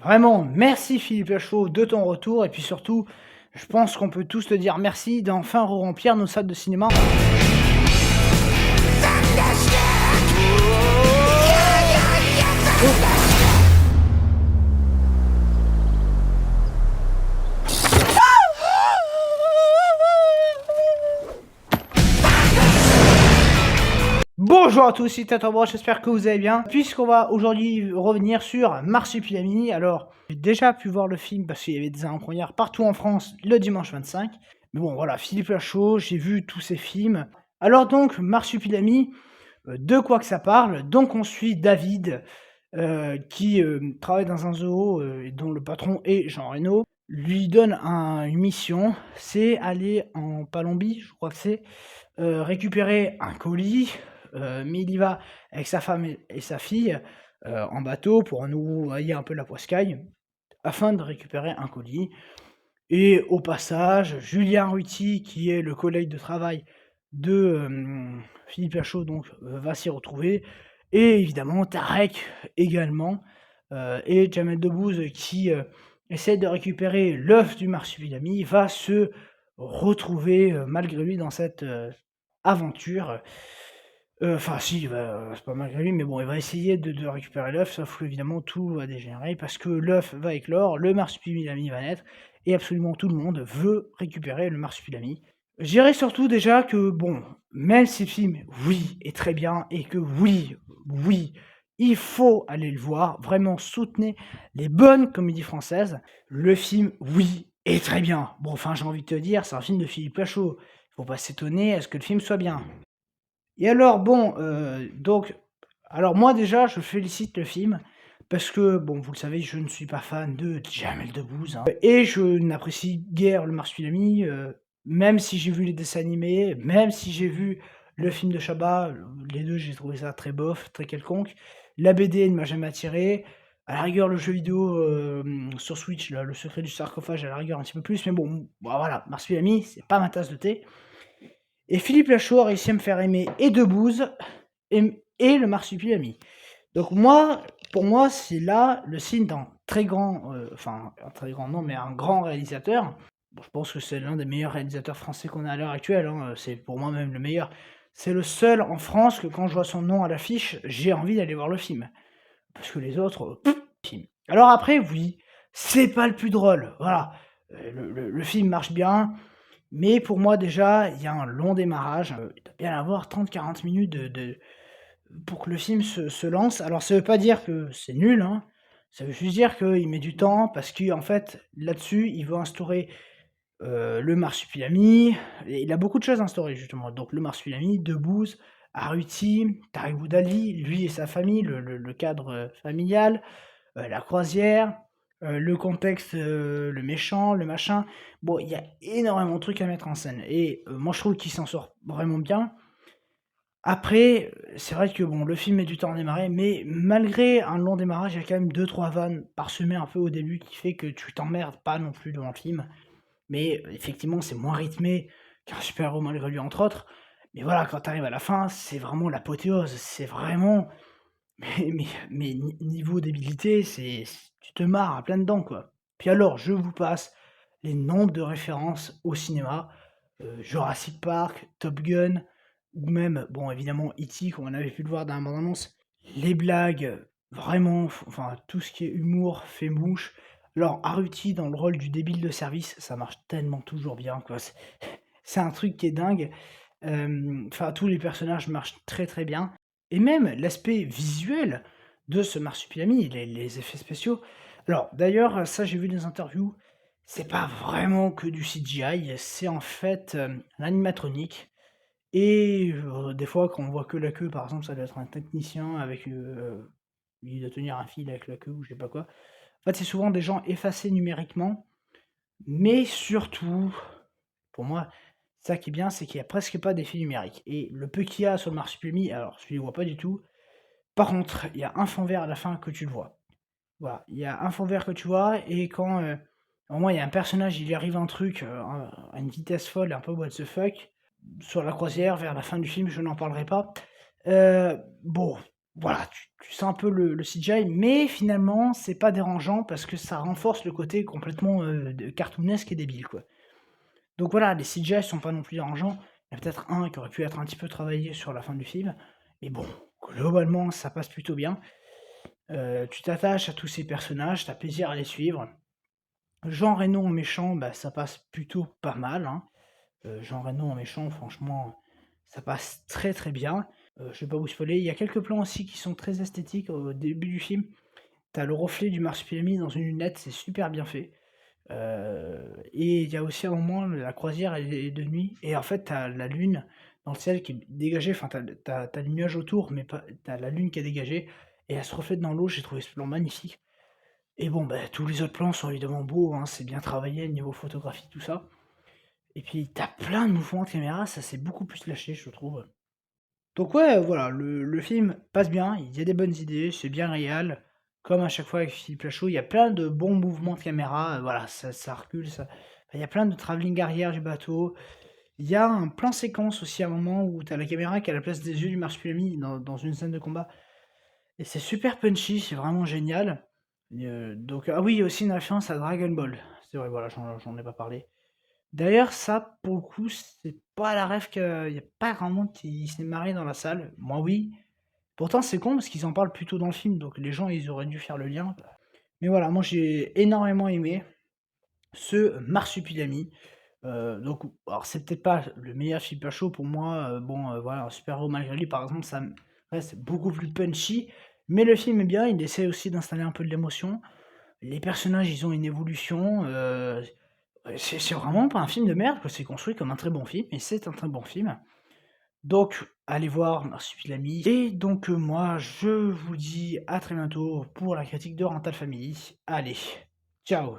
Vraiment, merci Philippe Lachaud de ton retour et puis surtout, je pense qu'on peut tous te dire merci d'enfin re-remplir nos salles de cinéma. Bonjour à tous, c'est Tatambo, j'espère que vous allez bien. Puisqu'on va aujourd'hui revenir sur Marsupilami, alors j'ai déjà pu voir le film parce qu'il y avait des avant-premières partout en France le dimanche 25. Mais bon voilà, Philippe Lachaud, j'ai vu tous ces films. Alors donc, Marsupilami, de quoi que ça parle? Donc on suit David, qui travaille dans un zoo et dont le patron est Jean Reno, lui donne une mission, c'est aller en Colombie, je crois que c'est, récupérer un colis, mais il y va avec sa femme et sa fille en bateau pour nous noyer un peu la poiscaille, afin de récupérer un colis. Et au passage, Julien Ruti, qui est le collègue de travail de Philippe Lachaud, donc va s'y retrouver. Et évidemment, Tarek également, et Jamel Debbouze qui essaie de récupérer l'œuf du marsupilami, va se retrouver malgré lui dans cette aventure. Enfin si, c'est pas malgré lui, mais bon, il va essayer de récupérer l'œuf, sauf qu'évidemment tout va dégénérer parce que l'œuf va éclore, le marsupilami va naître et absolument tout le monde veut récupérer le marsupilami. Je dirais surtout déjà que bon, même si le film, oui, est très bien et que oui, il faut aller le voir, vraiment soutenez les bonnes comédies françaises. Le film, oui, est très bien. Bon, enfin, j'ai envie de te dire, c'est un film de Philippe Lachaud. Faut pas s'étonner à ce que le film soit bien. Et alors bon, donc alors moi déjà je félicite le film parce que bon, vous le savez, je ne suis pas fan de Jamel Debbouze, hein, et je n'apprécie guère le marsupilami, même si j'ai vu les dessins animés, même si j'ai vu le film de Chabat, les 2 j'ai trouvé ça très bof, très quelconque. La BD ne m'a jamais attiré. À la rigueur, le jeu vidéo, sur Switch là, Le Secret du Sarcophage, à la rigueur un petit peu plus, mais bon, bah, voilà, marsupilami, c'est pas ma tasse de thé. Et Philippe Lachaud a réussi à me faire aimer et Debbouze et le marsupilami. Donc moi, pour moi, c'est là le signe d'un très grand, enfin un très grand non, mais un grand réalisateur. Bon, je pense que c'est l'un des meilleurs réalisateurs français qu'on a à l'heure actuelle, hein, c'est pour moi même le meilleur. C'est le seul en France que quand je vois son nom à l'affiche, j'ai envie d'aller voir le film. Parce que les autres, film. Alors après, oui, c'est pas le plus drôle, voilà. Le film marche bien, mais pour moi déjà, il y a un long démarrage, il doit bien avoir 30-40 minutes pour que le film se lance. Alors ça veut pas dire que c'est nul, hein, ça veut juste dire qu'il met du temps parce qu'en fait, là-dessus, il veut instaurer, le marsupilami et il a beaucoup de choses à instaurer justement. Donc le marsupilami, Debbouze, Arutty, Tarek Boudali, lui et sa famille, le cadre, familial, la croisière, le contexte, le méchant, le machin. Bon, il y a énormément de trucs à mettre en scène et moi je trouve qu'il s'en sort vraiment bien. Après, c'est vrai que bon, le film met du temps à démarrer, mais malgré un long démarrage, il y a quand même 2-3 vannes parsemées un peu au début qui fait que tu t'emmerdes pas non plus devant le film. Mais effectivement, c'est moins rythmé qu'un super-héros malgré lui, entre autres. Mais voilà, quand tu arrives à la fin, c'est vraiment l'apothéose. C'est vraiment mais niveau débilité, c'est tu te marres à pleines dents, quoi. Puis alors, je vous passe les nombres de références au cinéma, Jurassic Park, Top Gun ou même, bon, évidemment, E.T. comme on avait pu le voir dans la bande annonce. Les blagues, vraiment, enfin, tout ce qui est humour fait mouche. Alors, Arutty dans le rôle du débile de service, ça marche tellement toujours bien, quoi. C'est un truc qui est dingue. Enfin, tous les personnages marchent très, très bien et même l'aspect visuel de ce marsupilami, les effets spéciaux. Alors d'ailleurs, ça j'ai vu des interviews, c'est pas vraiment que du CGI, c'est en fait, un animatronique et des fois quand on voit que la queue, par exemple, ça doit être un technicien avec, il doit tenir un fil avec la queue ou je sais pas quoi. En fait, c'est souvent des gens effacés numériquement, mais surtout, pour moi, ça qui est bien, c'est qu'il y a presque pas d'effet numérique et le peu qu'il y a sur le marsupilami, alors celui-là, on voit pas du tout. Par contre, il y a un fond vert à la fin que tu le vois. Voilà, il y a un fond vert que tu vois et quand, au moins il y a un personnage, il lui arrive un truc, à une vitesse folle, un peu what the fuck, sur la croisière vers la fin du film, je n'en parlerai pas. Bon, voilà, tu sens un peu le CGI, mais finalement, c'est pas dérangeant parce que ça renforce le côté complètement, de cartoonesque et débile, quoi. Donc voilà, les CGI sont pas non plus dérangeants. Il y a peut-être un qui aurait pu être un petit peu travaillé sur la fin du film, mais bon, globalement, ça passe plutôt bien. Tu t'attaches à tous ces personnages, tu as plaisir à les suivre. Jean Reno en méchant, bah, ça passe plutôt pas mal, hein. Jean Reno en méchant, franchement, ça passe très, très bien. Je vais pas vous spoiler, il y a quelques plans aussi qui sont très esthétiques au début du film. Tu as le reflet du marsupilami dans une lunette, c'est super bien fait. Et il y a aussi un moment, la croisière elle est de nuit et en fait, tu as la lune dans le ciel qui est dégagée, enfin tu as les nuages autour, mais pas tu as la lune qui est dégagée et elle se reflète dans l'eau, j'ai trouvé ce plan magnifique. Et bon, bah, tous les autres plans sont évidemment beaux, hein, c'est bien travaillé niveau photographie, tout ça. Et puis tu as plein de mouvements de caméra, ça s'est beaucoup plus lâché, je trouve. Donc ouais, voilà, le film passe bien, il y a des bonnes idées, c'est bien réal. Comme à chaque fois avec Philippe Lachaud, il y a plein de bons mouvements de caméra, voilà, ça recule, ça il y a plein de travelling arrière du bateau. Il y a un plan séquence aussi à un moment où tu as la caméra qui est à la place des yeux du marsupilami dans une scène de combat et c'est super punchy, c'est vraiment génial. Donc ah oui, il y a aussi une référence à Dragon Ball. C'est vrai, voilà, j'en ai pas parlé. D'ailleurs, ça, pour le coup, c'est pas la ref que y a pas grand monde qui s'est marré dans la salle. Moi, oui. Pourtant, c'est con parce qu'ils en parlent plus tôt dans le film, donc les gens, ils auraient dû faire le lien. Mais voilà, moi, j'ai énormément aimé ce Marsupilami. Donc alors c'est peut-être pas le meilleur Super Show pour moi, bon, voilà, un super-héros malgré lui, par exemple, ça me reste beaucoup plus punchy, mais le film est bien, il essaie aussi d'installer un peu de l'émotion. Les personnages, ils ont une évolution, c'est vraiment pas un film de merde, quoi, c'est construit comme un très bon film et c'est un très bon film. Donc allez voir Marsupilami et donc moi, je vous dis à très bientôt pour la critique de Rental Family. Allez, ciao!